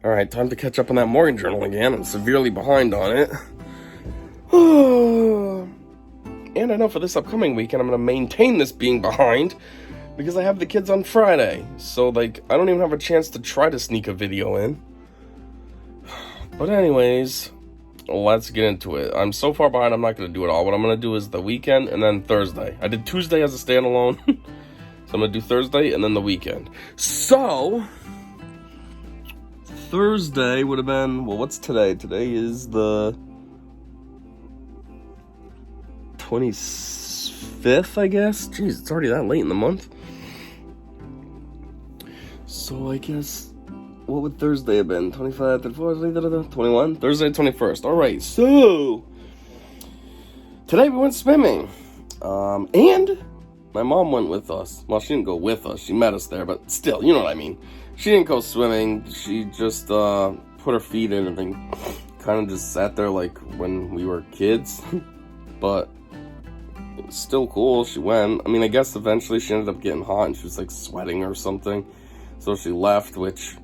Alright, time to catch up on that Morgan Journal again. I'm severely behind on it. And I know for this upcoming weekend I'm going to maintain this being behind because I have the kids on Friday. So, I don't even have a chance to try to sneak a video in. But anyways, let's get into it. I'm so far behind, I'm not going to do it all. What I'm going to do is the weekend and then Thursday. I did Tuesday as a standalone. So I'm going to do Thursday and then the weekend. So Thursday would have been, well, what's today? Today is the 25th, I guess. Jeez, it's already that late in the month. So I guess, what would Thursday have been? 25, 34, 21? Thursday, 21st. Alright, so today we went swimming. And my mom went with us. Well, she didn't go with us. She met us there, but still, you know what I mean. She didn't go swimming. She just put her feet in and then kind of just sat there like when we were kids. But it was still cool. She went. I mean, I guess eventually she ended up getting hot and she was like sweating or something. So she left, which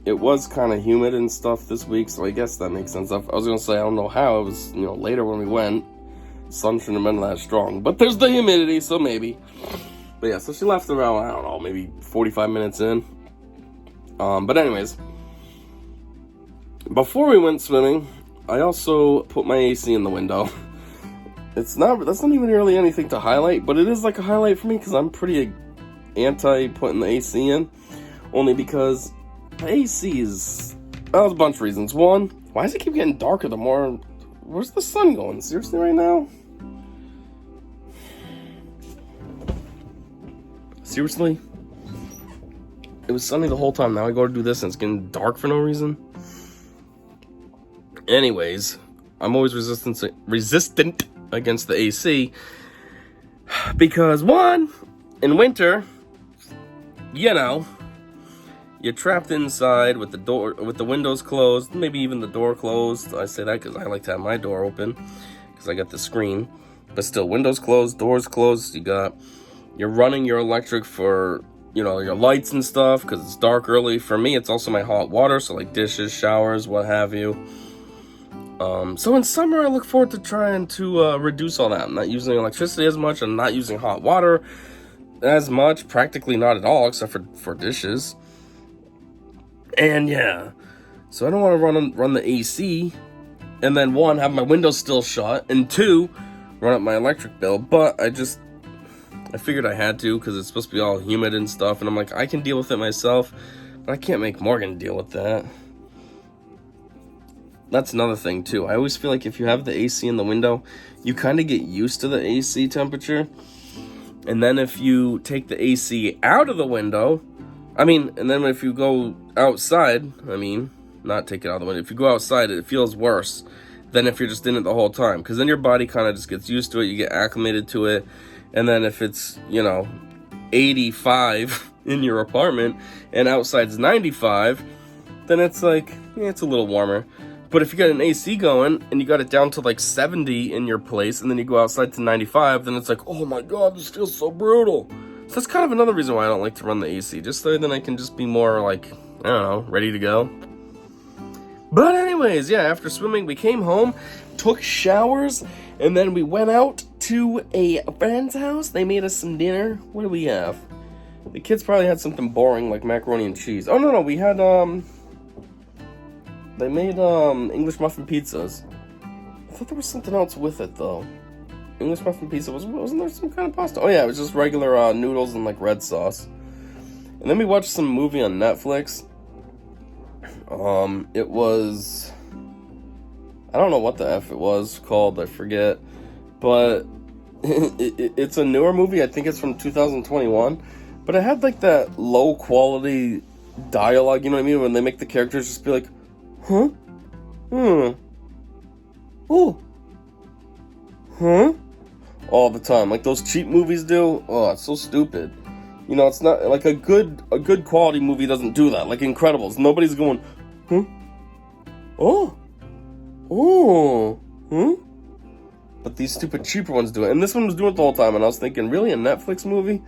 it was kind of humid and stuff this week. So I guess that makes sense. I was going to say, I don't know how. It was, later when we went. The sun shouldn't have been that strong. But there's the humidity, so maybe. But yeah, so she left around, I don't know, maybe 45 minutes in. But anyways, before we went swimming, I also put my AC in the window. That's not even really anything to highlight, but it is like a highlight for me because I'm pretty anti putting the AC in. Only because the AC is, there's a bunch of reasons. One, why does it keep getting darker the more, where's the sun going? Seriously right now? Seriously? It was sunny the whole time. Now I go to do this and it's getting dark for no reason. Anyways, I'm always resistant against the AC because one, in winter, you're trapped inside with the windows closed, maybe even the door closed. I say that because I like to have my door open because I got the screen. But still, windows closed, doors closed. You're running your electric for your lights and stuff because it's dark early. For me, it's also my hot water, so like dishes, showers, what have you. So in summer, I look forward to trying to reduce all that. I'm not using electricity as much. I'm not using hot water as much. Practically not at all, except for dishes. And yeah, so I don't want to run the AC, and then one, have my windows still shut, and two, run up my electric bill. But I figured I had to because it's supposed to be all humid and stuff, and I'm like, I can deal with it myself, but I can't make Morgan deal with that. That's another thing too. I always feel like if you have the AC in the window, you kind of get used to the AC temperature, and then if you take the AC out of the window, and then if you go outside, not take it out of the window, if you go outside, it feels worse than if you're just in it the whole time, because then your body kind of just gets used to it, you get acclimated to it. And then if it's, 85 in your apartment and outside's 95, then it's like, it's a little warmer. But if you got an AC going and you got it down to like 70 in your place and then you go outside to 95, then it's like, oh my God, this feels so brutal. So that's kind of another reason why I don't like to run the AC, just so then I can just be more like, ready to go. But anyways, yeah, after swimming, we came home, took showers, and then we went out to a friend's house. They made us some dinner. What do we have? The kids probably had something boring like macaroni and cheese. Oh, no, we had, they made, English muffin pizzas. I thought there was something else with it, though. English muffin pizza, wasn't there some kind of pasta? Oh, yeah, it was just regular, noodles and, like, red sauce. And then we watched some movie on Netflix. It was, I don't know what the F it was called, I forget, but it's a newer movie. I think it's from 2021, but it had like that low quality dialogue, you know what I mean, when they make the characters just be like, huh, oh, huh, all the time, like those cheap movies do. Oh, it's so stupid. It's not like a good quality movie doesn't do that. Like Incredibles, nobody's going, huh, oh, huh. But these stupid cheaper ones do it, and this one was doing it the whole time. And I was thinking, really, a Netflix movie?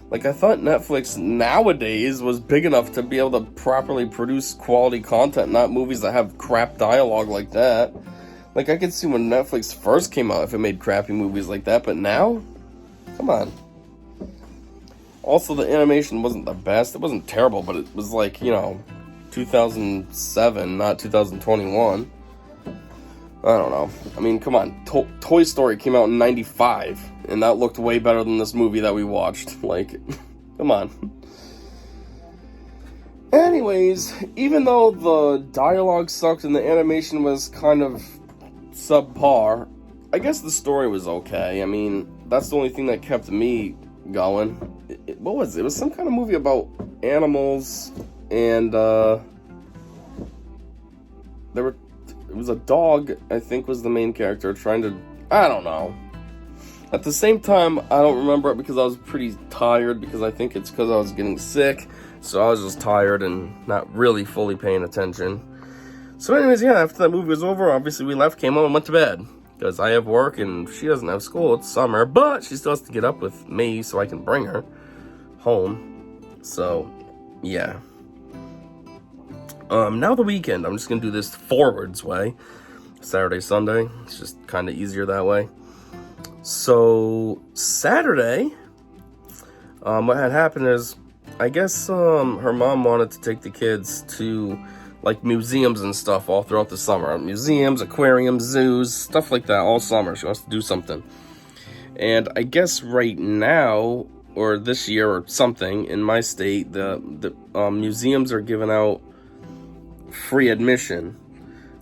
Like, I thought Netflix nowadays was big enough to be able to properly produce quality content, not movies that have crap dialogue like that. Like, I could see when Netflix first came out if it made crappy movies like that, but now? Come on. Also, the animation wasn't the best. It wasn't terrible, but it was like, 2007, not 2021. I don't know. I mean, come on. Toy Story came out in 95, and that looked way better than this movie that we watched. Like, come on. Anyways, even though the dialogue sucked and the animation was kind of subpar, I guess the story was okay. I mean, that's the only thing that kept me going. What was it? It was some kind of movie about animals, and it was a dog, I think, was the main character trying to, I don't know. At the same time, I don't remember it because I was pretty tired, because I think it's because I was getting sick, so I was just tired and not really fully paying attention. So anyways, yeah, after that movie was over, obviously we left, came home, and went to bed, because I have work and she doesn't have school. It's summer, but she still has to get up with me so I can bring her home. So, yeah. Now the weekend, I'm just gonna do this forwards way. Saturday, Sunday, it's just kind of easier that way. So, Saturday, what had happened is, I guess, her mom wanted to take the kids to, like, museums and stuff all throughout the summer. Museums, aquariums, zoos, stuff like that all summer. She wants to do something. And I guess right now, or this year or something, in my state, the museums are giving out free admission.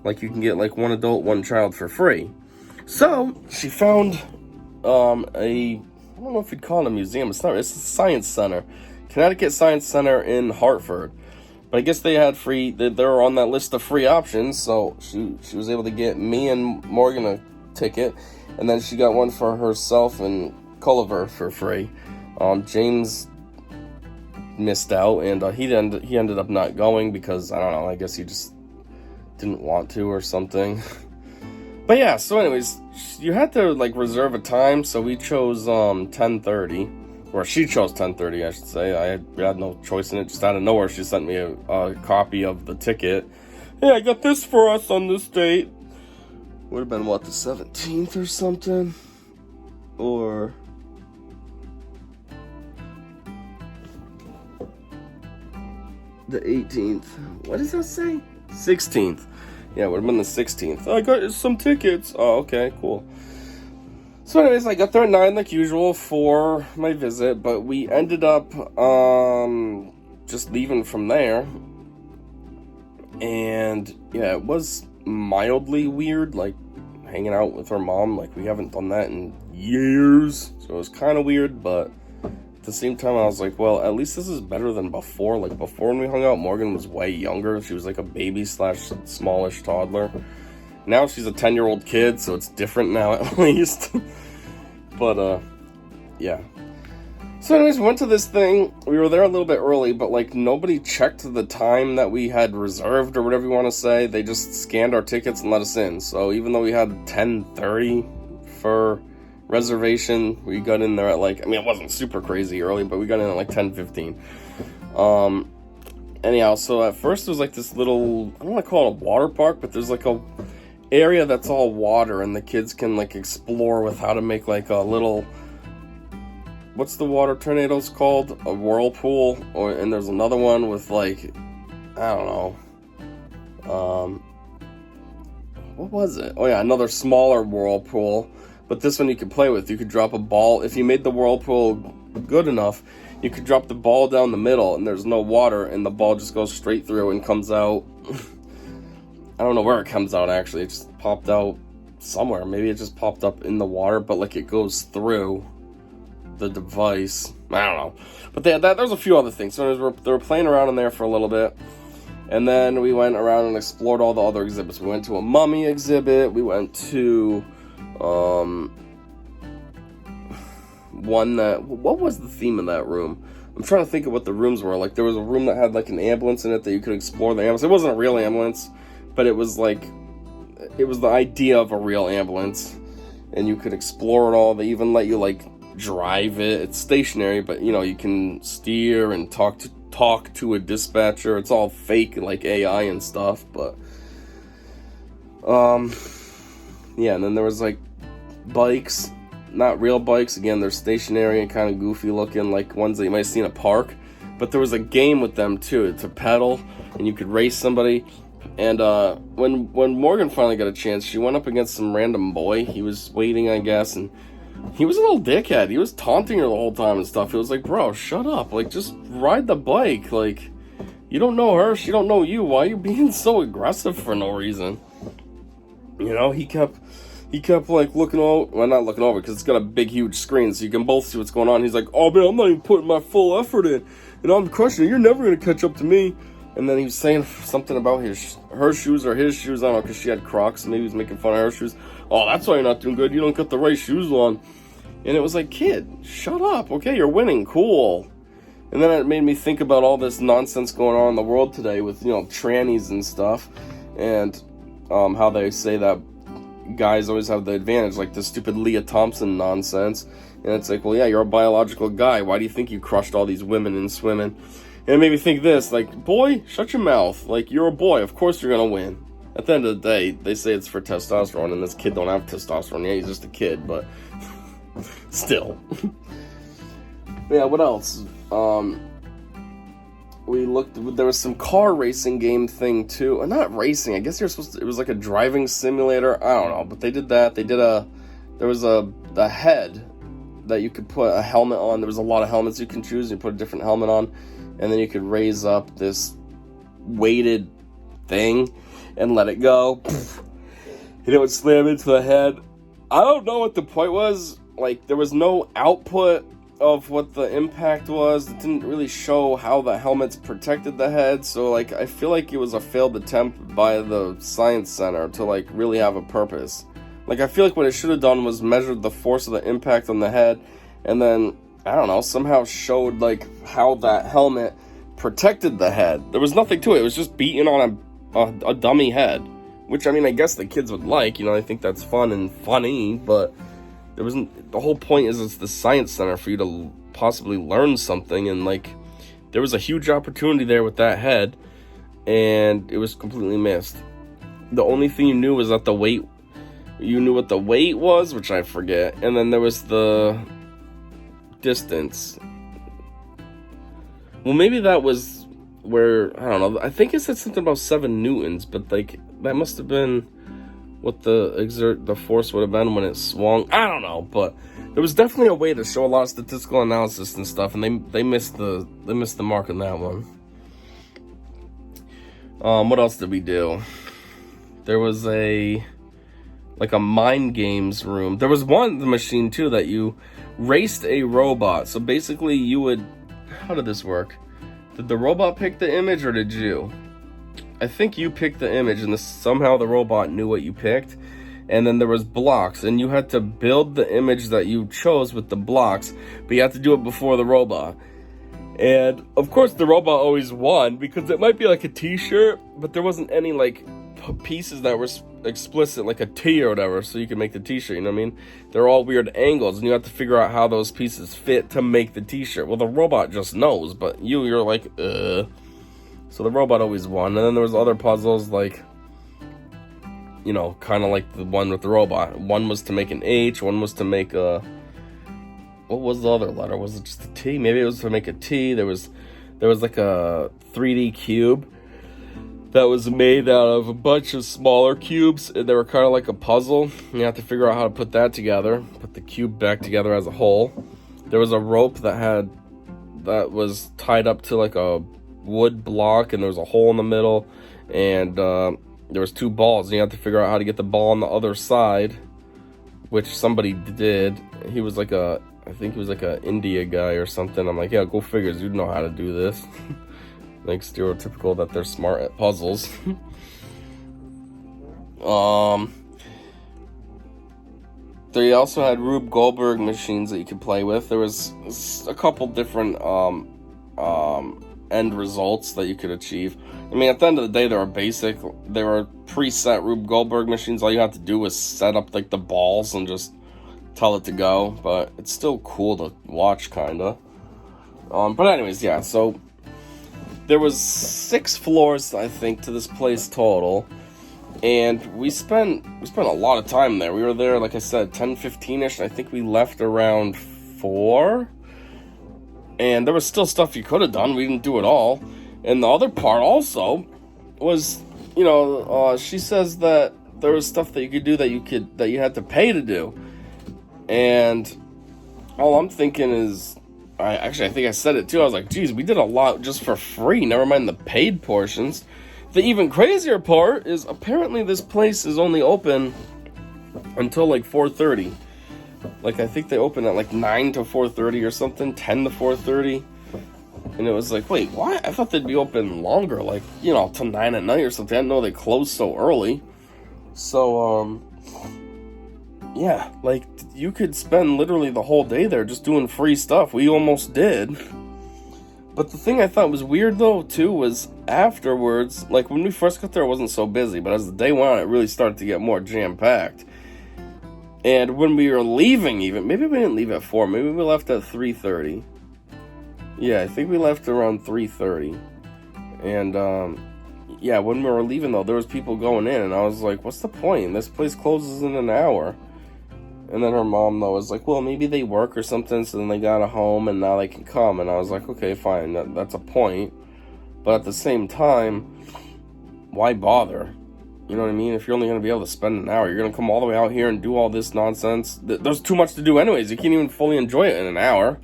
Like, you can get, like, one adult, one child for free. So, she found I don't know if you'd call it a museum. It's a science center. Connecticut Science Center in Hartford. But I guess they had they're on that list of free options, so she was able to get me and Morgan a ticket, and then she got one for herself and Culliver for free. James missed out, and he ended up not going because, I don't know, I guess he just didn't want to or something. But yeah, so anyways, you had to, like, reserve a time, so we chose 10:30. Or she chose 10:30, I should say. I had no choice in it. Just out of nowhere, she sent me a copy of the ticket. Hey, I got this for us on this date. Would have been, what, the 17th or something? Or... the 18th. What does that say? 16th. Yeah, it would have been the 16th. I got some tickets. Oh, okay, cool. So anyways, I got there at 9 like usual for my visit, but we ended up just leaving from there. And yeah, it was mildly weird, like hanging out with her mom. Like, we haven't done that in years, so it was kind of weird, but at the same time, I was like, well, at least this is better than before. Like, before when we hung out, Morgan was way younger. She was like a baby / smallish toddler. Now she's a 10-year-old kid, so it's different now at least. But, yeah. So anyways, we went to this thing. We were there a little bit early, but, like, nobody checked the time that we had reserved or whatever you want to say. They just scanned our tickets and let us in. So even though we had 10:30 for reservation, we got in there at, like, I mean, it wasn't super crazy early, but we got in at like 10:15. Anyhow, so at first there was like this little, I don't want to call it a water park, but there's like a area that's all water, and the kids can, like, explore with how to make, like, a little, what's the water tornadoes called? A whirlpool. And there's another one with, like, I don't know, what was it? Oh yeah, another smaller whirlpool. But this one you could play with. You could drop a ball. If you made the whirlpool good enough, you could drop the ball down the middle, and there's no water, and the ball just goes straight through and comes out. I don't know where it comes out, actually. It just popped out somewhere. Maybe it just popped up in the water, but, like, it goes through the device. I don't know. But there's a few other things. So they were playing around in there for a little bit. And then we went around and explored all the other exhibits. We went to a mummy exhibit. We went to... one that, what was the theme of that room? I'm trying to think of what the rooms were. Like, there was a room that had, like, an ambulance in it that you could explore the ambulance. It wasn't a real ambulance, but it was, like, it was the idea of a real ambulance, and you could explore it all. They even let you, like, drive it. It's stationary, but you can steer and talk to a dispatcher. It's all fake, like AI and stuff, but yeah. And then there was like bikes, not real bikes. Again, they're stationary and kind of goofy looking, like ones that you might see in a park. But there was a game with them too, to pedal, and you could race somebody. And when Morgan finally got a chance, she went up against some random boy. He was waiting, I guess, and he was a little dickhead. He was taunting her the whole time and stuff. It was like, bro, shut up. Like, just ride the bike. Like, you don't know her, she don't know you. Why are you being so aggressive for no reason? He kept like looking over. Well, not looking over, because it's got a big, huge screen, so you can both see what's going on. He's like, oh man, I'm not even putting my full effort in, and I'm crushing it. You're never gonna catch up to me. And then he was saying something about her shoes or his shoes. I don't know, because she had Crocs. Maybe he was making fun of her shoes. Oh, that's why you're not doing good. You don't got the right shoes on. And it was like, kid, shut up. Okay, you're winning. Cool. And then it made me think about all this nonsense going on in the world today with, trannies and stuff. And how they say that guys always have the advantage, like the stupid Leah Thompson nonsense. And it's like, well, yeah, you're a biological guy. Why do you think you crushed all these women in swimming? And it made me think this, like, boy, shut your mouth. Like, you're a boy. Of course you're going to win. At the end of the day, they say it's for testosterone, and this kid don't have testosterone. Yeah, he's just a kid, but still. Yeah, what else? We looked, there was some car racing game thing, too. Not racing, I guess you're supposed to, it was like a driving simulator. I don't know, but they did that. There was a head that you could put a helmet on. There was a lot of helmets you can choose. You put a different helmet on. And then you could raise up this weighted thing and let it go. And it would slam into the head. I don't know what the point was. Like, there was no output of what the impact was. It didn't really show how the helmets protected the head. So, like, I feel like it was a failed attempt by the Science Center to, like, really have a purpose. Like, I feel like what it should have done was measured the force of the impact on the head, and then, I don't know, somehow showed, like, how that helmet protected the head. There was nothing to it. It was just beating on a dummy head. Which, I mean, I guess the kids would like. I think that's fun and funny, but there wasn't... The whole point is it's the Science Center for you to possibly learn something, and, like, there was a huge opportunity there with that head, and it was completely missed. The only thing you knew was that the weight... You knew what the weight was, which I forget, and then there was the... distance. Well, maybe that was where, I don't know, I think it said something about 7 newtons, but like that must have been what the force would have been when it swung. I don't know, but there was definitely a way to show a lot of statistical analysis and stuff, and they missed the mark on that one. What else did we do? There was a mind games room. There was the machine too that you raced a robot. So basically you would... How did this work? Did the robot pick the image, or did you? I think you picked the image, and somehow the robot knew what you picked. And then there was blocks, and you had to build the image that you chose with the blocks, but you had to do it before the robot. And of course the robot always won, because it might be like a t-shirt, but there wasn't any like pieces that were explicit, like a T or whatever, so you could make the t-shirt, you know what I mean? They're all weird angles, and you have to figure out how those pieces fit to make the t-shirt. Well, the robot just knows, but you're like, So the robot always won. And then there was other puzzles, like, kind of like the one with the robot. One was to make an H, one was to make a... What was the other letter? Was it just a T? Maybe it was to make a T. There was like a 3D cube that was made out of a bunch of smaller cubes, and they were kind of like a puzzle. You have to figure out how to put that together, put the cube back together as a whole. There was a rope that was tied up to like a wood block, and there was a hole in the middle, and there was 2 balls, and you have to figure out how to get the ball on the other side, which somebody did. He was like I think he was like a India guy or something. I'm like, yeah, go figures, you'd know how to do this. Like, stereotypical that they're smart at puzzles. They also had Rube Goldberg machines that you could play with. There was a couple different end results that you could achieve. I mean, at the end of the day, they were preset Rube Goldberg machines. All you had to do was set up like the balls and just tell it to go, but it's still cool to watch, kinda. But anyways, yeah, so there was 6 floors, I think, to this place total, and we spent a lot of time there. We were there, like I said, 10:15ish, and I think we left around 4, and there was still stuff you could have done. We didn't do it all. And the other part also was, she says that there was stuff that you could do that you had to pay to do, and all I'm thinking is, I think I said it too. I was like, geez, we did a lot just for free, never mind the paid portions. The even crazier part is apparently this place is only open until like 4:30. Like, I think they open at like 9 to 4:30 or something, 10 to 4:30. And it was like, wait, what? I thought they'd be open longer, like, till 9 at night or something. I didn't know they closed so early. So, yeah, like, you could spend literally the whole day there just doing free stuff. We almost did. But the thing I thought was weird, though, too, was afterwards, like, when we first got there, it wasn't so busy. But as the day went on, it really started to get more jam-packed. And when we were leaving, even, maybe we didn't leave at 4. Maybe we left at 3:30. Yeah, I think we left around 3:30. And, yeah, when we were leaving, though, there was people going in. And I was like, what's the point? This place closes in an hour. And then her mom, though, was like, well, maybe they work or something, so then they got a home, and now they can come. And I was like, okay, fine, that's a point. But at the same time, why bother? You know what I mean? If you're only going to be able to spend an hour, you're going to come all the way out here and do all this nonsense. There's too much to do anyways. You can't even fully enjoy it in an hour.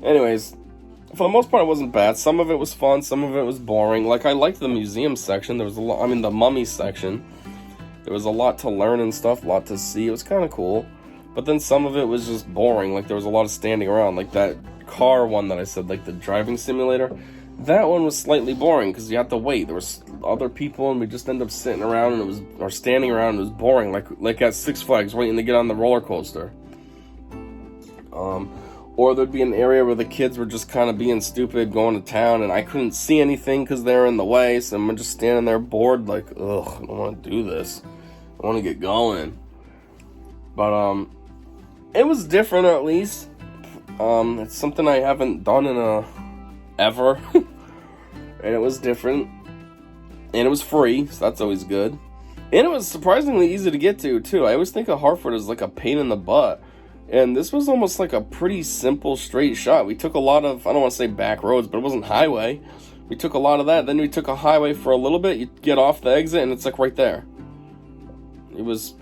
Anyways, for the most part, it wasn't bad. Some of it was fun. Some of it was boring. Like, I liked the museum section. There was the mummy section. There was a lot to learn and stuff, a lot to see. It was kind of cool. But then some of it was just boring. Like, there was a lot of standing around. Like, that car one that I said, like, the driving simulator. That one was slightly boring because you had to wait. There was other people, and we just ended up sitting around, or standing around, and it was boring. Like at Six Flags, waiting to get on the roller coaster. Or there'd be an area where the kids were just kind of being stupid, going to town, and I couldn't see anything because they were in the way, so I'm just standing there bored, like, ugh, I don't want to do this. I want to get going. But, it was different, at least. It's something I haven't done in ever. And it was different. And it was free, so that's always good. And it was surprisingly easy to get to, too. I always think of Hartford as like a pain in the butt. And this was almost like a pretty simple, straight shot. We took a lot of, I don't want to say back roads, but it wasn't highway. We took a lot of that. Then we took a highway for a little bit. You get off the exit, and it's like right there. It was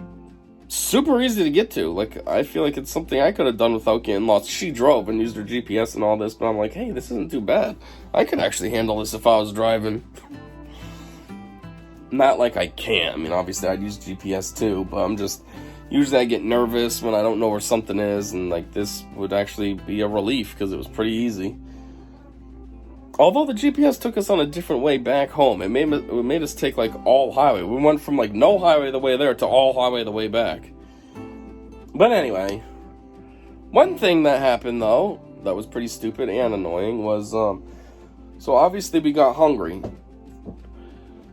super easy to get to. Like, I feel like it's something I could have done without getting lost. She drove and used her GPS and all this, but I'm like, hey, this isn't too bad. I could actually handle this if I was driving. Not like I can't. I mean, obviously, I'd use GPS too, but I'm just... Usually I get nervous when I don't know where something is, and like this would actually be a relief because it was pretty easy. Although the GPS took us on a different way back home. It made us take like all highway. We went from like no highway the way there to all highway the way back. But anyway, one thing that happened though that was pretty stupid and annoying was so obviously we got hungry.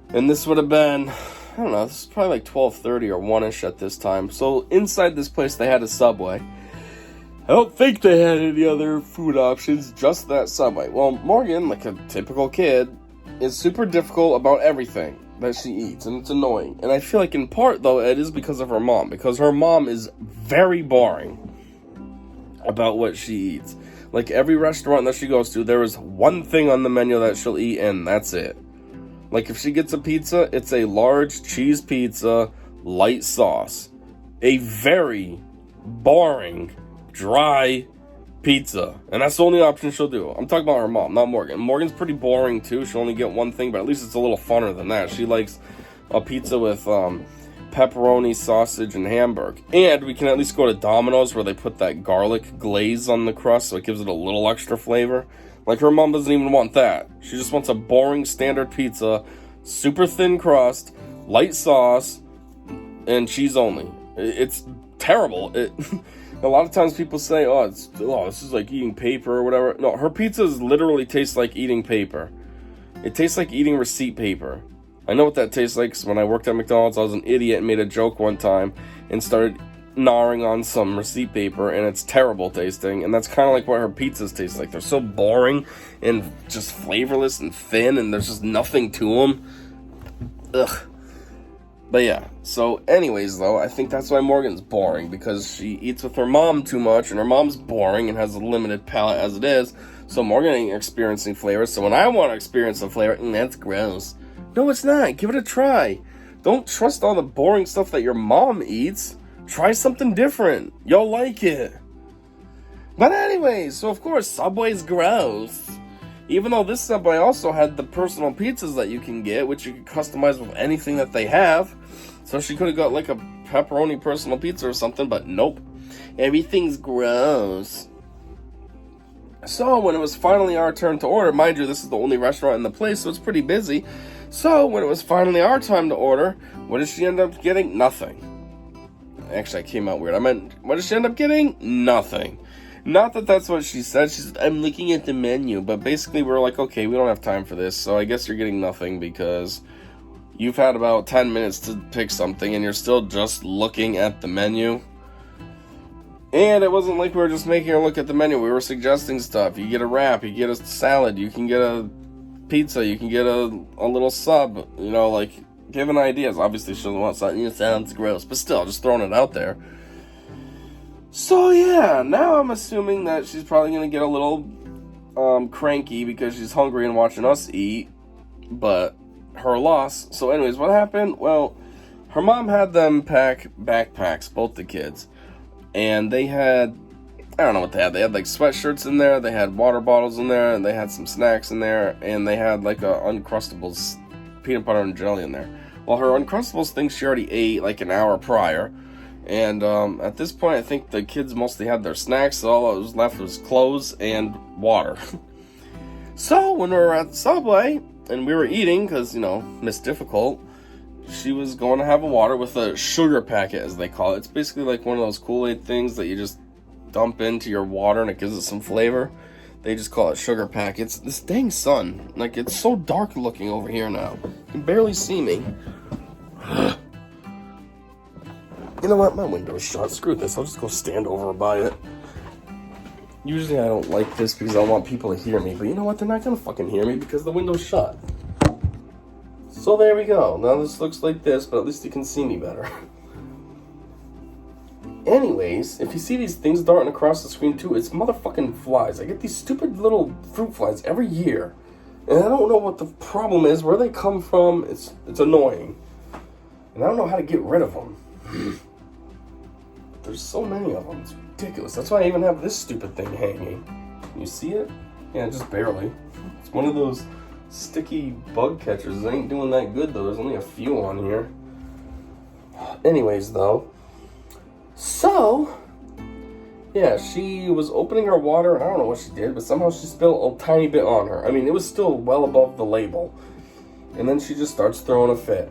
And this would have been, I don't know, this is probably like 12:30 or 1-ish at this time. So inside this place they had a Subway. I don't think they had any other food options, just that Subway. Well, Morgan, like a typical kid, is super difficult about everything that she eats, and it's annoying. And I feel like in part, though, it is because of her mom, because her mom is very boring about what she eats. Like, every restaurant that she goes to, there is one thing on the menu that she'll eat, and that's it. Like, if she gets a pizza, it's a large cheese pizza, light sauce. A very boring, dry pizza. And that's the only option she'll do. I'm talking about her mom, not Morgan. Morgan's pretty boring, too. She'll only get one thing, but at least it's a little funner than that. She likes a pizza with pepperoni, sausage, and hamburg. And we can at least go to Domino's where they put that garlic glaze on the crust, so it gives it a little extra flavor. Like, her mom doesn't even want that. She just wants a boring standard pizza, super thin crust, light sauce, and cheese only. It's terrible. A lot of times people say, this is like eating paper or whatever. No, her pizzas literally taste like eating paper. It tastes like eating receipt paper. I know what that tastes like, because when I worked at McDonald's, I was an idiot and made a joke one time and started gnawing on some receipt paper, and it's terrible tasting, and that's kind of like what her pizzas taste like. They're so boring and just flavorless and thin, and there's just nothing to them. Ugh. But yeah, so anyways though, I think that's why Morgan's boring, because she eats with her mom too much, and her mom's boring and has a limited palate as it is, so Morgan ain't experiencing flavor. So when I want to experience some flavor, that's gross. No, it's not. Give it a try. Don't trust all the boring stuff that your mom eats. Try something different. You'll like it. But anyways, so of course, Subway's gross. Even though this Subway also had the personal pizzas that you can get, which you can customize with anything that they have. So she could have got like a pepperoni personal pizza or something, but nope. Everything's gross. So when it was finally our turn to order, mind you, this is the only restaurant in the place, so it's pretty busy. So when it was finally our time to order, what did she end up getting? Nothing. Actually, I came out weird. I meant, what did she end up getting? Nothing. Not that that's what she said. She said, I'm looking at the menu. But basically, we're like, okay, we don't have time for this. So I guess you're getting nothing because you've had about 10 minutes to pick something and you're still just looking at the menu. And it wasn't like we were just making her look at the menu. We were suggesting stuff. You get a wrap, you get a salad, you can get a pizza, you can get a little sub, you know, like giving ideas. Obviously, she doesn't want something that sounds gross, but still, just throwing it out there. So yeah, now I'm assuming that she's probably going to get a little cranky because she's hungry and watching us eat, but her loss. So anyways, what happened? Well, her mom had them pack backpacks, both the kids, and they had, I don't know what they had. They had like sweatshirts in there, they had water bottles in there, and they had some snacks in there, and they had like a Uncrustables peanut butter and jelly in there. Well, her Uncrustables thing she already ate like an hour prior. And at this point, I think the kids mostly had their snacks, so all that was left was clothes and water. So when we were at the Subway, and we were eating, because, you know, Miss Difficult, she was going to have a water with a sugar packet, as they call it. It's basically like one of those Kool-Aid things that you just dump into your water, and it gives it some flavor. They just call it sugar packets. This dang sun, like, it's so dark looking over here now. You can barely see me. You know what? My window's shut. Screw this. I'll just go stand over by it. Usually I don't like this because I want people to hear me. But you know what? They're not going to fucking hear me because the window's shut. So there we go. Now this looks like this, but at least you can see me better. Anyways, if you see these things darting across the screen too, it's motherfucking flies. I get these stupid little fruit flies every year. And I don't know what the problem is, where they come from. It's annoying. And I don't know how to get rid of them. There's so many of them. It's ridiculous. That's why I even have this stupid thing hanging. Can you see it? Yeah, just barely. It's one of those sticky bug catchers. It ain't doing that good, though. There's only a few on here. Anyways, though. So, yeah, she was opening her water. I don't know what she did, but somehow she spilled a tiny bit on her. I mean, it was still well above the label. And then she just starts throwing a fit.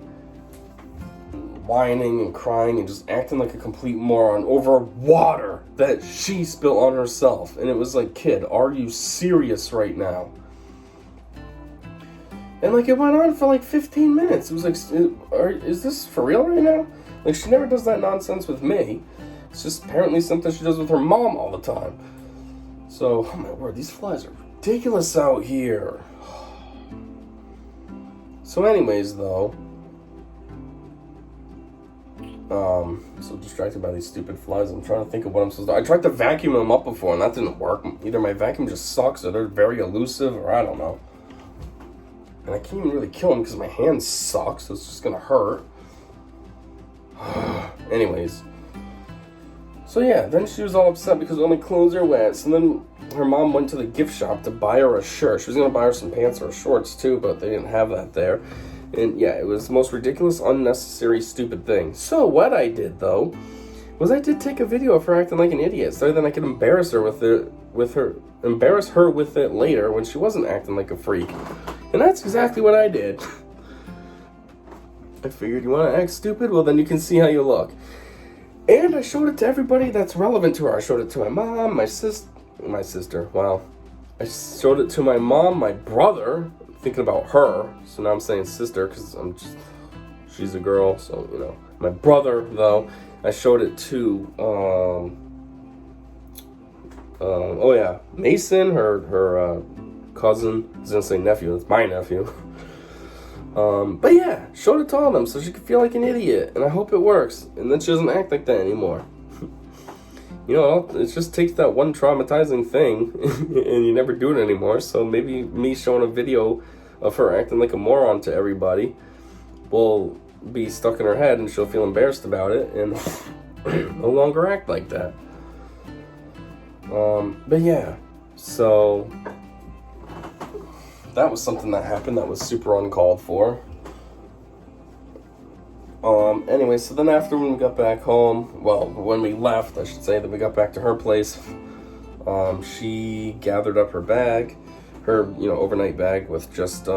Whining and crying and just acting like a complete moron over water that she spilled on herself. And it was like, kid, are you serious right now? And like, it went on for like 15 minutes. It was like, is this for real right now? Like, she never does that nonsense with me. It's just apparently something she does with her mom all the time. So, oh my word, these flies are ridiculous out here. So anyways, though, so distracted by these stupid flies. I'm trying to think of what I'm supposed to do. I tried to vacuum them up before, and that didn't work. Either my vacuum just sucks, or they're very elusive, or I don't know. And I can't even really kill them because my hand sucks, so it's just gonna hurt. Anyways. So yeah, then she was all upset because all my clothes are wet. So then her mom went to the gift shop to buy her a shirt. She was gonna buy her some pants or shorts too, but they didn't have that there. And yeah, it was the most ridiculous, unnecessary, stupid thing. So what I did though was I did take a video of her acting like an idiot, so then I could embarrass her with it later when she wasn't acting like a freak. And that's exactly what I did. I figured, you want to act stupid? Well, then you can see how you look. And I showed it to everybody that's relevant to her. I showed it to my mom, my sister. Wow. I showed it to my mom, my brother. Thinking about her, so now I'm saying sister because I'm just she's a girl, so, you know. My brother, though, I showed it to, oh yeah, Mason, her cousin. I was gonna say nephew, it's my nephew. But yeah, showed it to all of them so she could feel like an idiot, and I hope it works, and then she doesn't act like that anymore. You know, it just takes that one traumatizing thing, and you never do it anymore, so maybe me showing a video of her acting like a moron to everybody will be stuck in her head, and she'll feel embarrassed about it, and no longer act like that. But yeah, so that was something that happened that was super uncalled for. Anyway, so then after when we got back home, well, when we left, I should say, that we got back to her place, she gathered up her bag, her, you know, overnight bag with just,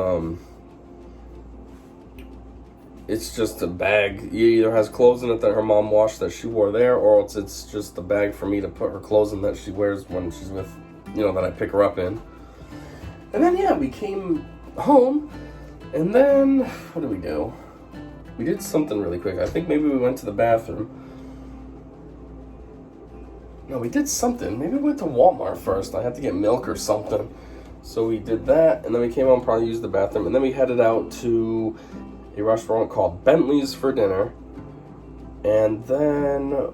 it's just a bag. It either has clothes in it that her mom washed that she wore there, or else it's just a bag for me to put her clothes in that she wears when she's with, you know, that I pick her up in. And then, yeah, we came home, and then, what did we do? We did something really quick. I think maybe we went to the bathroom. No, we did something. Maybe we went to Walmart first. I had to get milk or something. So we did that, and then we came home, probably used the bathroom, and then we headed out to a restaurant called Bentley's for dinner. And then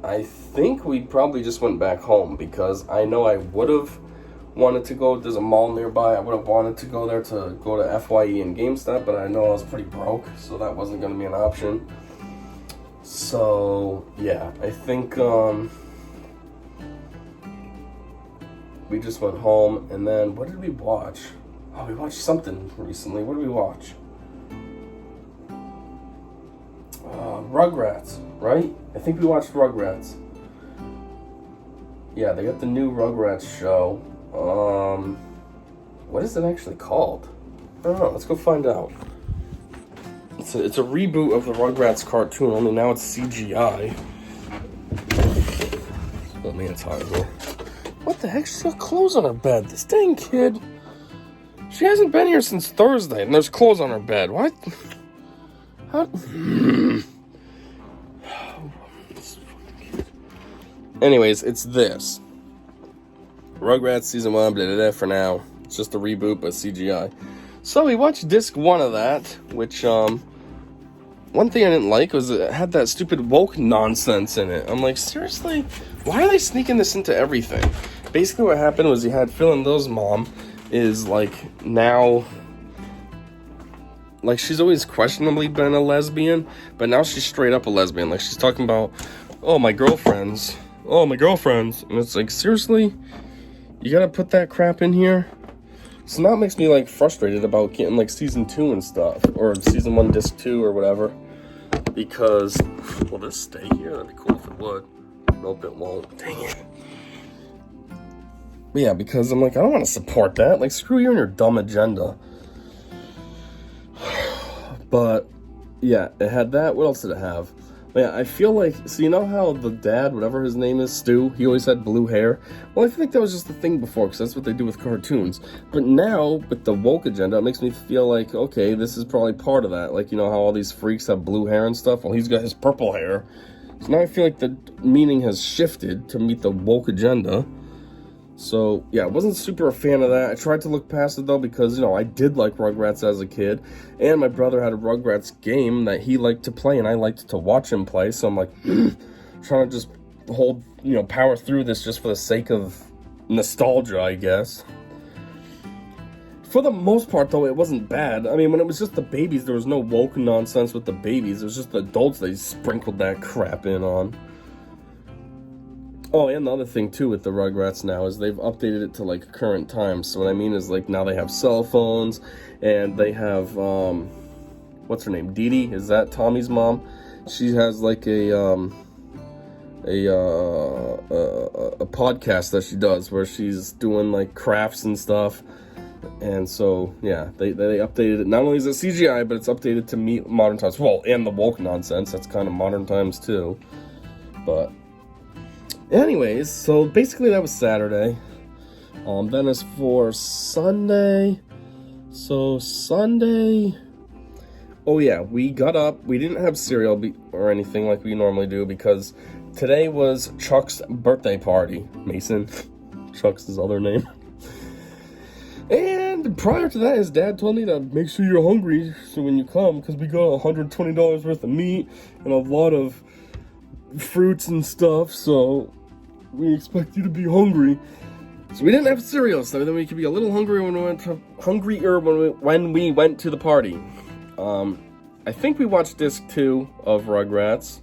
I think we probably just went back home, because I know I would have wanted to go, there's a mall nearby, I would have wanted to go there to go to FYE and GameStop, but I know I was pretty broke, so that wasn't going to be an option. So, yeah, I think, we just went home, and then, what did we watch? Oh, we watched something recently. What did we watch? Rugrats, right? I think we watched Rugrats. Yeah, they got the new Rugrats show. What is it actually called? I don't know. Let's go find out. It's a reboot of the Rugrats cartoon, only now it's CGI. Let me inside here. What the heck? She's got clothes on her bed. This dang kid. She hasn't been here since Thursday, and there's clothes on her bed. What? How? Anyways, it's this. Rugrats Season 1, blah, blah, blah, for now. It's just a reboot, but CGI. So we watched disc 1 of that, which, one thing I didn't like was it had that stupid woke nonsense in it. I'm like, seriously? Why are they sneaking this into everything? Basically what happened was you had Phil and Lil's mom is, like, now... Like, she's always questionably been a lesbian, but now she's straight up a lesbian. Like, she's talking about, oh, my girlfriends. And it's like, seriously? You gotta put that crap in here? So now it makes me, like, frustrated about getting, like, Season 2 and stuff. Or Season 1, Disc 2, or whatever. Because, will this stay here? That'd be cool if it would. Nope, it won't. Dang it. But yeah, because I'm like, I don't want to support that. Like, screw you and your dumb agenda. But, yeah, it had that. What else did it have? But yeah, I feel like, so you know how the dad, whatever his name is, Stu, he always had blue hair? Well, I feel like that was just the thing before, because that's what they do with cartoons. But now, with the woke agenda, it makes me feel like, okay, this is probably part of that. Like, you know how all these freaks have blue hair and stuff? Well, he's got his purple hair. So now I feel like the meaning has shifted to meet the woke agenda. So, yeah, I wasn't super a fan of that. I tried to look past it, though, because, you know, I did like Rugrats as a kid. And my brother had a Rugrats game that he liked to play, and I liked to watch him play. So I'm like, trying to just power through this just for the sake of nostalgia, I guess. For the most part, though, it wasn't bad. I mean, when it was just the babies, there was no woke nonsense with the babies. It was just the adults they sprinkled that crap in on. Oh, and the other thing, too, with the Rugrats now is they've updated it to, like, current times. So what I mean is, like, now they have cell phones, and they have, what's her name? Dee Dee? Is that Tommy's mom? She has, like, a podcast that she does where she's doing, like, crafts and stuff. And so, yeah, they updated it. Not only is it CGI, but it's updated to meet modern times. Well, and the woke nonsense. That's kind of modern times, too. But... anyways, so basically that was Saturday. Then as for Sunday, so Sunday, Oh yeah, we got up. We didn't have cereal or anything like we normally do because today was Chuck's birthday party. Mason, Chuck's his other name. And prior to that, his dad told me to make sure you're hungry so when you come, because we got $120 worth of meat and a lot of fruits and stuff, so we expect you to be hungry. So we didn't have cereal, so then we could be a little hungrier when we went to the party. I think we watched disc 2 of Rugrats.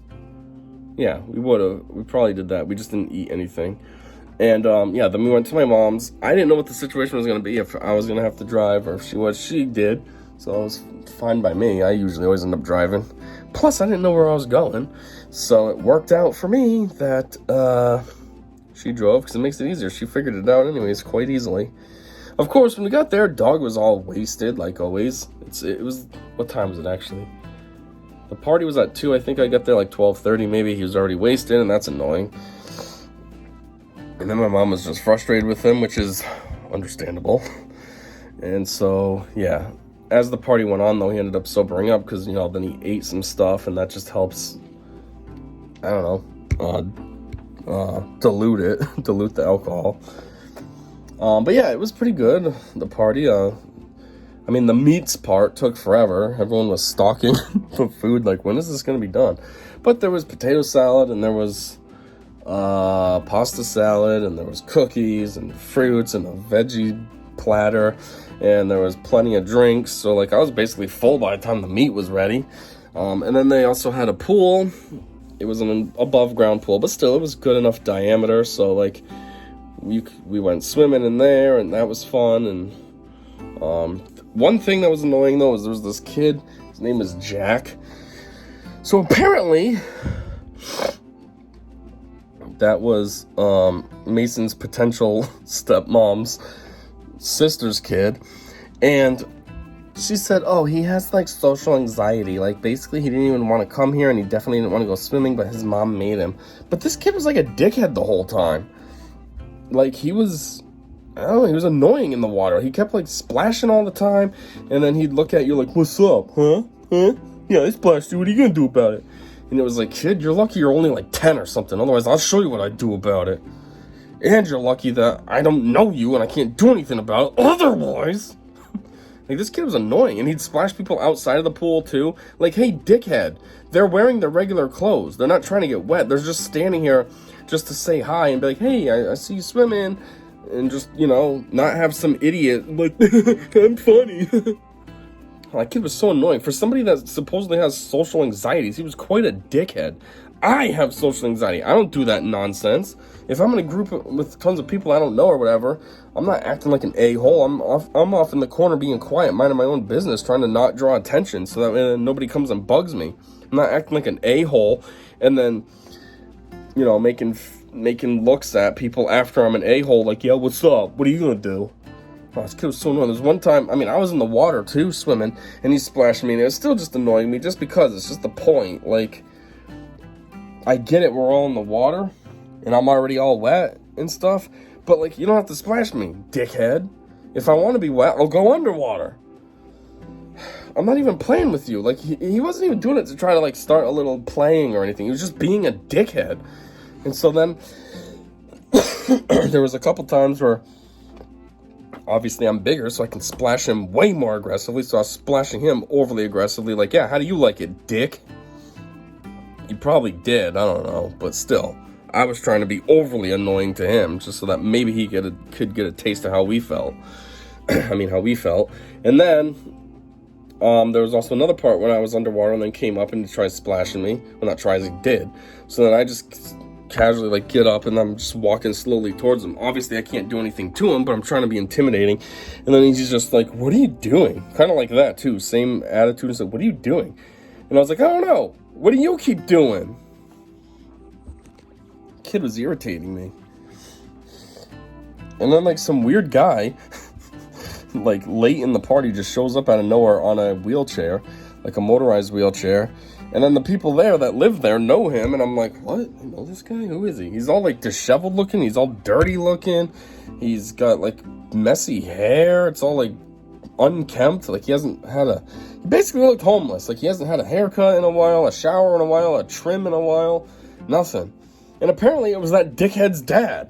Yeah, we probably did that. We just didn't eat anything. And yeah, then we went to my mom's. I didn't know what the situation was going to be, if I was going to have to drive or if she did. So it was fine by me. I usually always end up driving. Plus, I didn't know where I was going. So it worked out for me that she drove because it makes it easier. She figured it out anyways quite easily. Of course, when we got there, dog was all wasted like always. It was, what time was it actually? The party was at 2. I think I got there like 12:30 maybe. He was already wasted, and that's annoying. And then my mom was just frustrated with him, which is understandable. And so, yeah, as the party went on, though, he ended up sobering up because, then he ate some stuff, and that just helps, I don't know, dilute the alcohol. But yeah, it was pretty good, the party. The meats part took forever. Everyone was stalking for food, like, when is this going to be done? But there was potato salad, and there was pasta salad, and there was cookies and fruits and a veggie platter, and there was plenty of drinks. So like I was basically full by the time the meat was ready. And then they also had a pool. It was an above ground pool, but still it was good enough diameter. So like we went swimming in there, and that was fun. And one thing that was annoying though is there was this kid. His name is Jack. So apparently, that was Mason's potential stepmom's sister's kid. And she said, oh, he has like social anxiety. Like basically he didn't even want to come here, and he definitely didn't want to go swimming, but his mom made him. But this kid was like a dickhead the whole time. Like he was annoying in the water. He kept like splashing all the time, and then he'd look at you like, what's up, huh? Yeah, I splashed you. What are you gonna do about it? And it was like, kid, you're lucky you're only like 10 or something. Otherwise, I'll show you what I do about it. And you're lucky that I don't know you and I can't do anything about it. Otherwise, like, this kid was annoying. And he'd splash people outside of the pool, too. Like, hey, dickhead, they're wearing their regular clothes. They're not trying to get wet. They're just standing here just to say hi and be like, hey, I see you swimming. And just, not have some idiot like, I'm funny. That kid was so annoying. For somebody that supposedly has social anxieties, he was quite a dickhead. I have social anxiety. I don't do that nonsense. If I'm in a group with tons of people I don't know or whatever, I'm not acting like an a-hole. I'm off in the corner being quiet, minding my own business, trying to not draw attention so that nobody comes and bugs me. I'm not acting like an a-hole and then, making looks at people after I'm an a-hole like, yeah, what's up? What are you gonna do? Oh, this kid was so annoying. There's one time, I was in the water too, swimming, and he splashed me, and it was still just annoying me just because it's just the point. Like, I get it, we're all in the water, and I'm already all wet and stuff, but, like, you don't have to splash me, dickhead. If I want to be wet, I'll go underwater. I'm not even playing with you. Like, he wasn't even doing it to try to, like, start a little playing or anything. He was just being a dickhead. And so then, there was a couple times where, obviously, I'm bigger, so I can splash him way more aggressively. So I was splashing him overly aggressively. Like, yeah, how do you like it, dick? You probably did. I don't know. But still, I was trying to be overly annoying to him just so that maybe he could get a taste of how we felt. How we felt. And then, there was also another part when I was underwater and then came up and he tried splashing me. Well, not tries, he did. So then I just casually like get up and I'm just walking slowly towards him. Obviously I can't do anything to him, but I'm trying to be intimidating. And then he's just like, what are you doing? Kind of like that too. Same attitude. He's like, what are you doing? And I was like, I don't know. What do you keep doing? Kid was irritating me. And then like some weird guy like late in the party just shows up out of nowhere on a wheelchair, like a motorized wheelchair. And then the people there that live there know him, and I'm like, what? I know this guy? Who is he? He's all like disheveled looking. He's all dirty looking. He's got like messy hair. It's all like unkempt. Like, he basically looked homeless. Like, he hasn't had a haircut in a while, a shower in a while, a trim in a while, nothing. And apparently it was that dickhead's dad.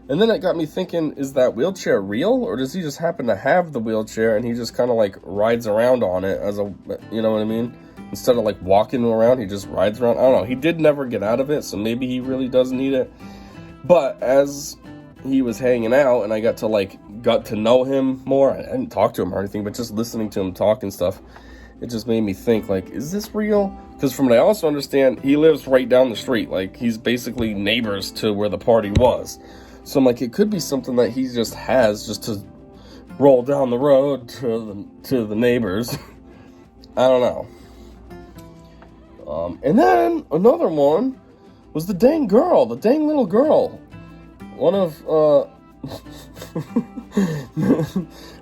And then it got me thinking, is that wheelchair real? Or does he just happen to have the wheelchair and he just kind of like rides around on it as a, you know what I mean? Instead of like walking around, he just rides around. I don't know. He did never get out of it, so maybe he really does need it. But as he was hanging out and I got to know him more, I didn't talk to him or anything, but just listening to him talk and stuff, it just made me think, like, is this real? Because from what I also understand, he lives right down the street. Like, he's basically neighbors to where the party was. So I'm like, it could be something that he just has just to roll down the road to the neighbors. I don't know. And then another one was the dang little girl.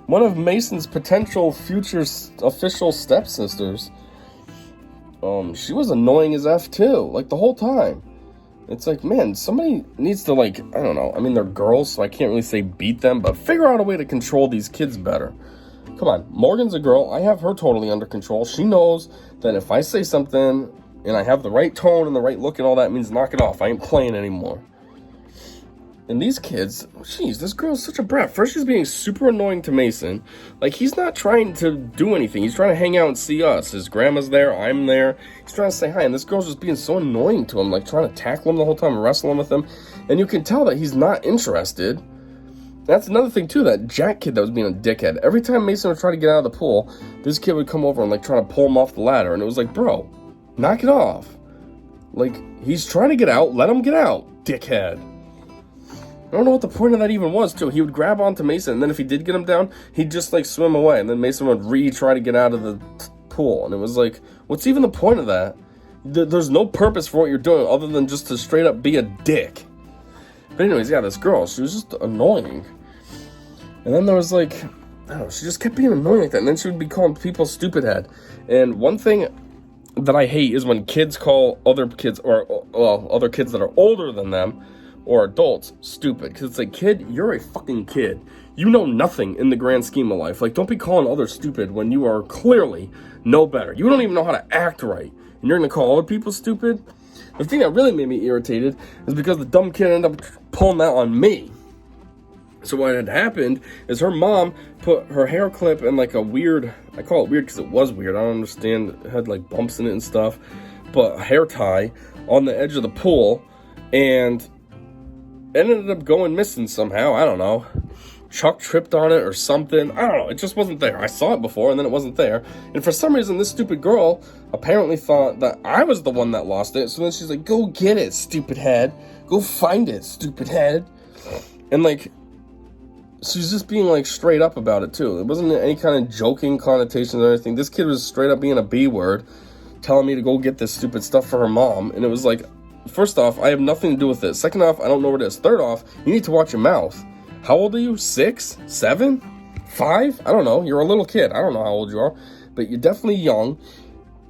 One of Mason's potential future official stepsisters. She was annoying as F too, like the whole time. It's like, man, somebody needs to, like, I don't know. I mean, they're girls, so I can't really say beat them, but figure out a way to control these kids better. Come on, Morgan's a girl. I have her totally under control. She knows that if I say something and I have the right tone and the right look and all that, it means knock it off. I ain't playing anymore. And these kids, jeez, this girl's such a brat. First, she's being super annoying to Mason. Like, he's not trying to do anything. He's trying to hang out and see us. His grandma's there. I'm there. He's trying to say hi. And this girl's just being so annoying to him, like trying to tackle him the whole time and wrestling with him. And you can tell that he's not interested. That's another thing, too, that Jack kid that was being a dickhead. Every time Mason would try to get out of the pool, this kid would come over and, like, try to pull him off the ladder. And it was like, bro, knock it off. Like, he's trying to get out. Let him get out, dickhead. I don't know what the point of that even was, too. He would grab onto Mason, and then if he did get him down, he'd just, like, swim away. And then Mason would try to get out of the pool. And it was like, what's even the point of that? There's no purpose for what you're doing other than just to straight up be a dick. But anyways, yeah, this girl, she was just annoying. And then there was, like, I don't know, she just kept being annoying like that. And then she would be calling people stupid head. And one thing that I hate is when kids call other kids, or, well, other kids that are older than them, or adults, stupid. Because it's like, kid, you're a fucking kid. You know nothing in the grand scheme of life. Like, don't be calling others stupid when you are clearly no better. You don't even know how to act right. And you're going to call other people stupid? The thing that really made me irritated is because the dumb kid ended up pulling that on me. So what had happened is her mom put her hair clip in like a weird, I call it weird because it was weird. I don't understand. It had like bumps in it and stuff. But a hair tie on the edge of the pool, and it ended up going missing somehow. I don't know. Chuck tripped on it or something. I don't know. It just wasn't there. I saw it before and then it wasn't there. And for some reason, this stupid girl apparently thought that I was the one that lost it. So then she's like, go get it, stupid head. Go find it, stupid head. And like, she's just being like straight up about it too. It wasn't any kind of joking connotations or anything. This kid was straight up being a B word, telling me to go get this stupid stuff for her mom. And it was like, first off, I have nothing to do with it. Second off, I don't know what it is. Third off, you need to watch your mouth. How old are you? 6? 7? 5? I don't know. You're a little kid. I don't know how old you are. But you're definitely young.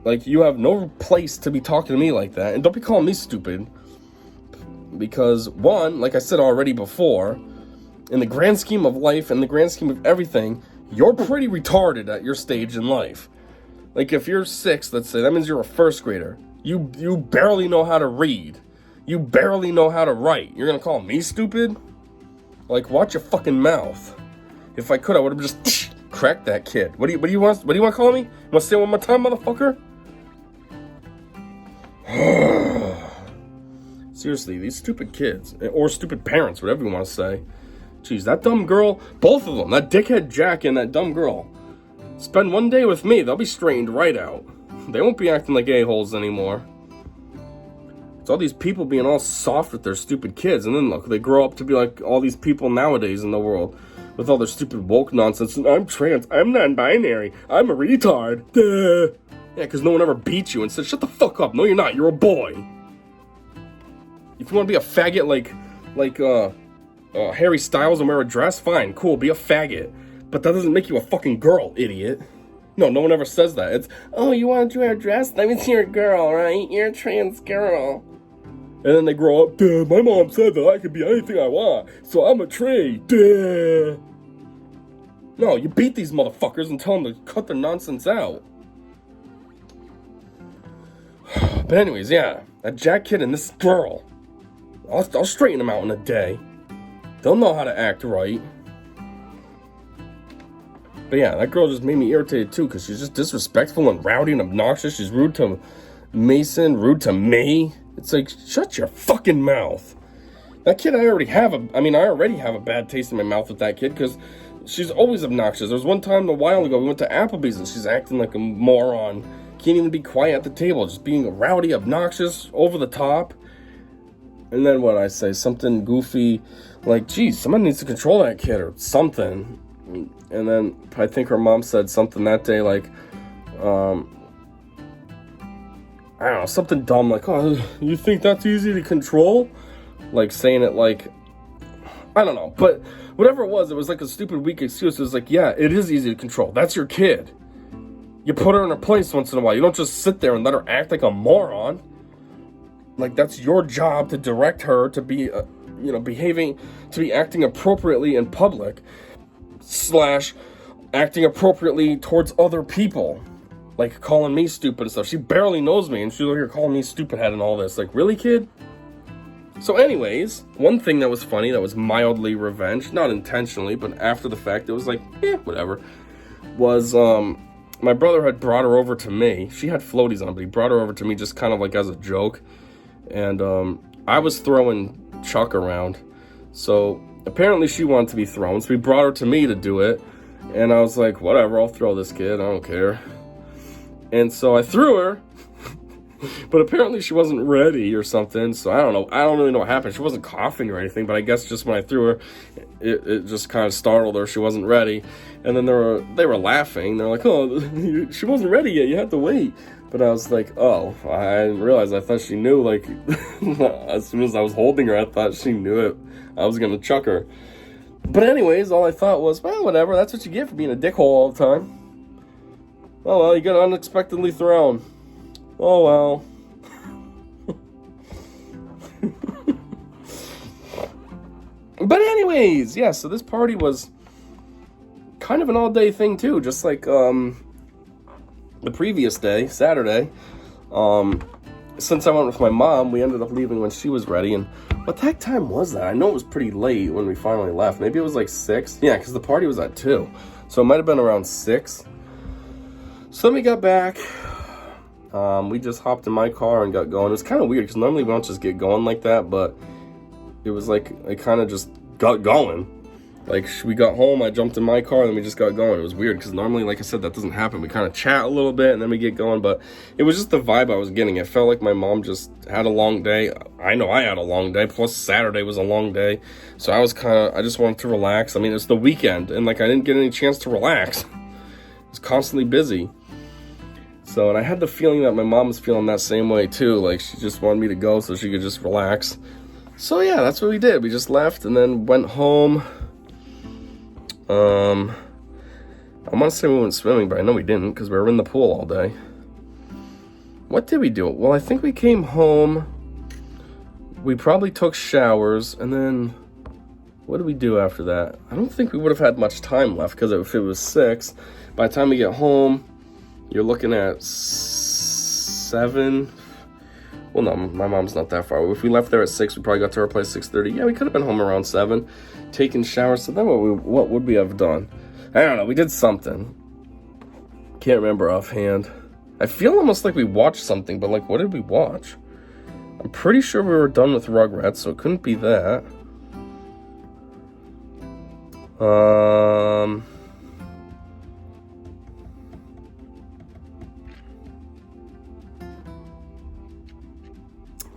Like, you have no place to be talking to me like that. And don't be calling me stupid. Because, one, like I said already before, in the grand scheme of life and the grand scheme of everything, you're pretty retarded at your stage in life. Like, if you're 6, let's say, that means you're a first grader. You barely know how to read. You barely know how to write. You're gonna call me stupid? Like, watch your fucking mouth. If I could, I would have just cracked that kid. What do you want to call me? You want to say it one more time, motherfucker? Seriously, these stupid kids, or stupid parents, whatever you want to say. Jeez, that dumb girl, both of them, that dickhead Jack and that dumb girl, spend one day with me, they'll be straightened right out. They won't be acting like a-holes anymore. It's all these people being all soft with their stupid kids, and then look, they grow up to be like all these people nowadays in the world with all their stupid woke nonsense. I'm trans, I'm non-binary, I'm a retard. Duh. Yeah, because no one ever beat you and said, shut the fuck up. No, you're not. You're a boy. If you want to be a faggot like Harry Styles and wear a dress, fine, cool, be a faggot. But that doesn't make you a fucking girl, idiot. No one ever says that. It's, oh, you want to wear a dress? That means you're a girl, right? You're a trans girl. And then they grow up, duh, my mom said that I could be anything I want, so I'm a tree, duh. No, you beat these motherfuckers and tell them to cut their nonsense out. But anyways, yeah, that Jack kid and this girl, I'll straighten them out in a day. They'll know how to act right. But yeah, that girl just made me irritated too, because she's just disrespectful and rowdy and obnoxious. She's rude to Mason, rude to me. It's like, shut your fucking mouth. That kid, I already have a bad taste in my mouth with that kid, because she's always obnoxious. There was one time a while ago, we went to Applebee's and she's acting like a moron. Can't even be quiet at the table, just being rowdy, obnoxious, over the top. And then what I say, something goofy, like, geez, someone needs to control that kid or something. And then I think her mom said something that day, like, I don't know, something dumb, like, oh, you think that's easy to control? Like, saying it like, I don't know. But whatever it was like a stupid, weak excuse. It was like, yeah, it is easy to control. That's your kid. You put her in her place once in a while. You don't just sit there and let her act like a moron. Like, that's your job to direct her to be, behaving, to be acting appropriately in public, / acting appropriately towards other people. Like, calling me stupid and stuff. She barely knows me, and she's over here calling me stupid head and all this. Like, really, kid? So anyways, one thing that was funny, that was mildly revenge, not intentionally, but after the fact, it was like, whatever, was, my brother had brought her over to me. She had floaties on, but he brought her over to me just kind of like as a joke. And I was throwing Chuck around. So apparently she wanted to be thrown. So he brought her to me to do it. And I was like, whatever, I'll throw this kid. I don't care. And so I threw her. But apparently she wasn't ready or something. So I don't know. I don't really know what happened. She wasn't coughing or anything. But I guess just when I threw her, it just kind of startled her. She wasn't ready. And then they were laughing. They're like, oh, she wasn't ready yet. You had to wait. But I was like, oh, I didn't realize. I thought she knew, like, as soon as I was holding her, I thought she knew it. I was going to chuck her. But anyways, all I thought was, well, whatever. That's what you get for being a dickhole all the time. Oh, well, you got unexpectedly thrown. Oh, well. But anyways, yeah, so this party was kind of an all-day thing, too. Just like, the previous day, Saturday, since I went with my mom, we ended up leaving when she was ready. And what the heck time was that? I know it was pretty late when we finally left. Maybe it was like 6. Yeah, because the party was at 2. So it might have been around 6. So then we got back. We just hopped in my car and got going. It was kind of weird because normally we don't just get going like that. But it was like, it kind of just got going. Like, we got home, I jumped in my car, and then we just got going. It was weird, because normally, like I said, that doesn't happen. We kind of chat a little bit, and then we get going, but it was just the vibe I was getting. It felt like my mom just had a long day. I know I had a long day, plus Saturday was a long day, so I just wanted to relax. I mean, it's the weekend, and, like, I didn't get any chance to relax. I was constantly busy. So, and I had the feeling that my mom was feeling that same way, too. Like, she just wanted me to go so she could just relax. So, yeah, that's what we did. We just left, and then went home. I want to say we went swimming, but I know we didn't because we were in the pool all day. What did we do? Well, I think we came home. We probably took showers, and then what did we do after that? I don't think we would have had much time left because if it was 6, by the time we get home, you're looking at 7. Well, no, my mom's not that far. If we left there at 6, we probably got to her place 6:30. Yeah, we could have been home around 7, taking showers. So then what would we have done? I don't know. We did something. Can't remember offhand. I feel almost like we watched something, but like, what did we watch? I'm pretty sure we were done with Rugrats, so it couldn't be that.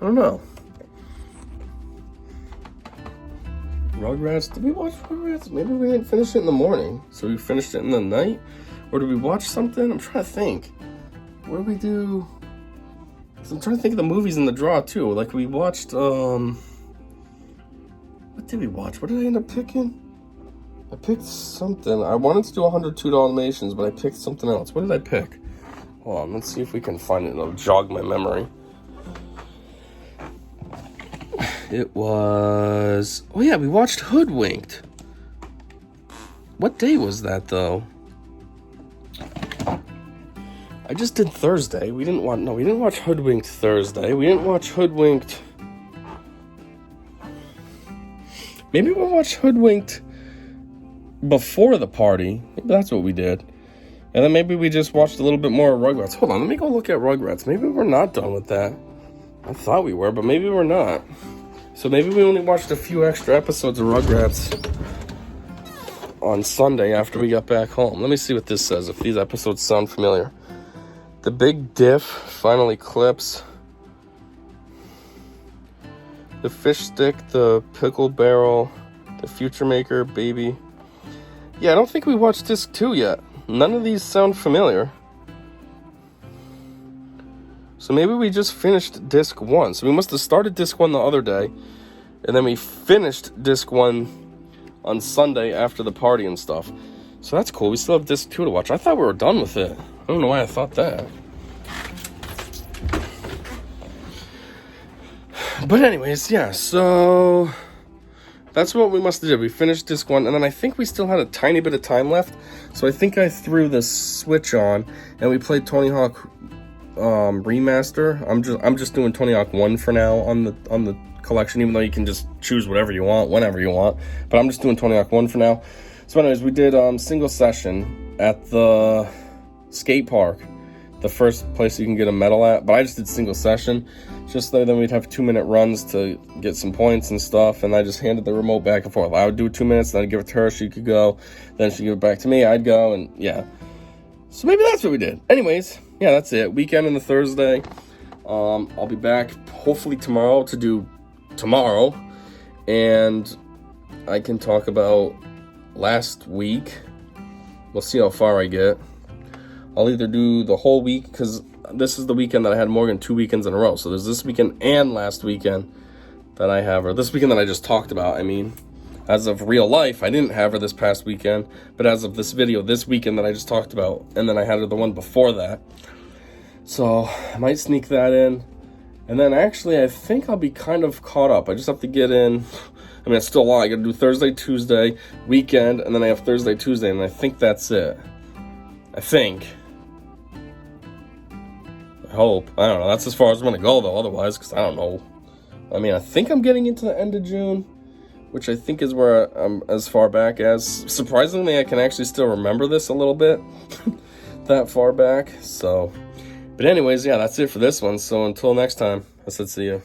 I don't know. Rugrats? Did we watch Rugrats? Maybe we didn't finish it in the morning. So we finished it in the night? Or did we watch something? I'm trying to think. What did we do? I'm trying to think of the movies in the draw too. Like we watched, what did we watch? What did I end up picking? I picked something. I wanted to do 102 Dalmatians, but I picked something else. What did I pick? Hold on, let's see if we can find it. It'll jog my memory. It was... Oh yeah, we watched Hoodwinked. What day was that, though? I just did Thursday. We didn't watch Hoodwinked Thursday. We didn't watch Hoodwinked. Maybe we'll watch Hoodwinked before the party. Maybe that's what we did. And then maybe we just watched a little bit more of Rugrats. Hold on, let me go look at Rugrats. Maybe we're not done with that. I thought we were, but maybe we're not. So maybe we only watched a few extra episodes of Rugrats on Sunday after we got back home. Let me see what this says, if these episodes sound familiar. The Big Diff finally clips. The Fish Stick, the Pickle Barrel, the Future Maker, Baby. Yeah, I don't think we watched Disc 2 yet. None of these sound familiar. So maybe we just finished Disc 1. So we must have started Disc 1 the other day, and then we finished Disc 1 on Sunday after the party and stuff. So that's cool. We still have Disc 2 to watch. I thought we were done with it. I don't know why I thought that. But anyways, yeah, so that's what we must have did. We finished Disc 1, and then I think we still had a tiny bit of time left. So I think I threw the Switch on, and we played Tony Hawk Remaster. I'm just doing Tony Hawk 1 for now on the collection, even though you can just choose whatever you want, whenever you want. But I'm just doing Tony Hawk 1 for now. So anyways, we did single session at the skate park, the first place you can get a medal at. But I just did single session, just so then we'd have 2-minute runs to get some points and stuff. And I just handed the remote back and forth. I would do 2 minutes, then I'd give it to her, she could go, then she'd give it back to me, I'd go, and yeah. So maybe that's what we did. Anyways, yeah, that's it. Weekend and the Thursday. I'll be back hopefully tomorrow to do tomorrow, and I can talk about last week. We'll see how far I get. I'll either do the whole week, because this is the weekend that I had Morgan 2 weekends in a row. So there's this weekend and last weekend that I have her. This weekend that I just talked about, I mean, as of real life, I didn't have her this past weekend, but as of this video, this weekend that I just talked about, and then I had her the one before that. So I might sneak that in. And then actually, I think I'll be kind of caught up. I just have to get in. I mean, it's still a lot. I got to do Thursday, Tuesday, weekend, and then I have Thursday, Tuesday, and I think that's it. I think. I hope. I don't know. That's as far as I'm going to go, though, otherwise, because I don't know. I mean, I think I'm getting into the end of June, which I think is where I'm as far back as. Surprisingly, I can actually still remember this a little bit that far back, so. But anyways, yeah, that's it for this one. So until next time, I said see you.